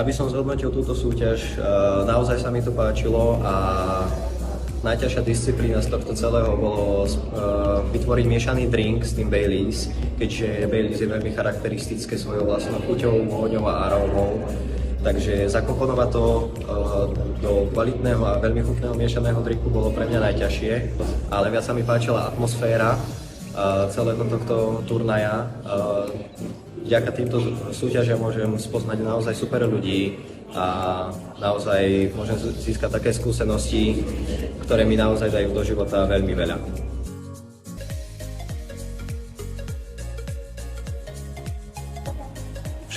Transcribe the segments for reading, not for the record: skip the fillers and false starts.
Aby som zhodnotil túto súťaž, naozaj sa mi to páčilo a najťažšia disciplína z tohto celého bolo vytvoriť miešaný drink s tým Baileys, keďže Baileys je veľmi charakteristické svojou vlastnou chuťou, vôňou a arómou. Takže zakomponovať to do kvalitného a veľmi chutného miešaného drinku bolo pre mňa najťažšie, ale viac sa mi páčila atmosféra celého tohto turnaja. Vďaka týmto súťažiam môžem spoznať naozaj super ľudí a naozaj môžem získať také skúsenosti, ktoré mi naozaj dajú do života veľmi veľa.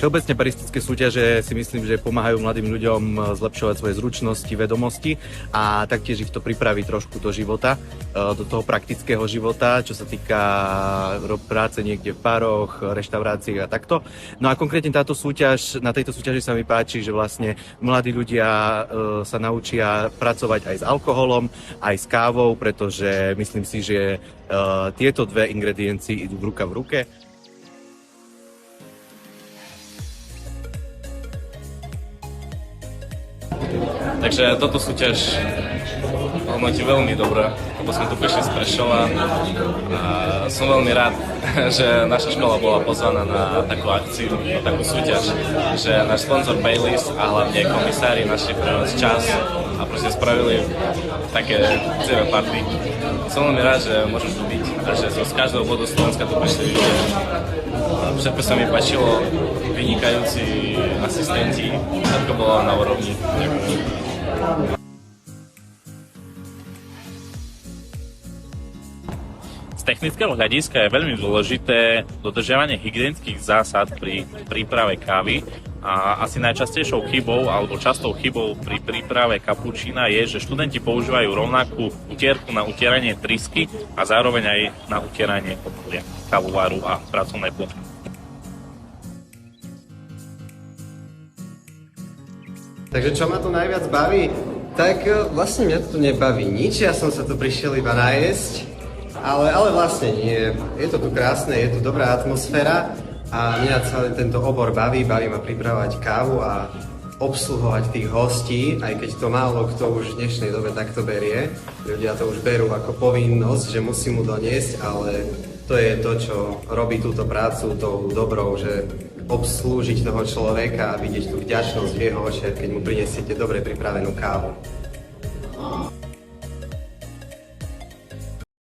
Všeobecne baristické súťaže si myslím, že pomáhajú mladým ľuďom zlepšovať svoje zručnosti, vedomosti a taktiež ich to pripraví trošku do života, do toho praktického života, čo sa týka práce niekde v baroch, reštauráciách a takto. No a konkrétne na tejto súťaži sa mi páči, že vlastne mladí ľudia sa naučia pracovať aj s alkoholom, aj s kávou, pretože myslím si, že tieto dve ingrediencie idú ruka v ruke. Takže toto súťaž hodnotím veľmi dobre, lebo sme tu prišli z Prešova a som veľmi rád, že naša škola bola pozvaná na takú akciu, na takú súťaž, že náš sponzor Baileys a hlavne komisári našli pre nás čas a proste spravili také ciele party. Som veľmi rád, že môžem tu byť a že z každého bodu Slovenska tu prišli ľudia. Všetko sa mi páčilo, vynikajúci asistenti, všetko bolo na úrovni. Z technického hľadiska je veľmi dôležité dodržiavanie hygienických zásad pri príprave kávy a asi najčastejšou chybou alebo častou chybou pri príprave kapučína je, že študenti používajú rovnakú utierku na utieranie trysky a zároveň aj na utieranie okolia, kavovaru a pracovnej plochy. Takže čo ma tu najviac baví? Tak vlastne mňa tu nebaví nič, ja som sa tu prišiel iba najesť, ale vlastne nie. Je to tu krásne, je tu dobrá atmosféra a mňa celý tento obor baví ma pripravovať kávu a obsluhovať tých hostí, aj keď to málo kto už v dnešnej dobe takto berie. Ľudia to už berú ako povinnosť, že musí mu doniesť, ale to je to, čo robí túto prácu tou dobrou, že obslúžiť toho človeka a vidieť tú vďačnosť v jeho očiach, keď mu prinesiete dobre pripravenú kávu.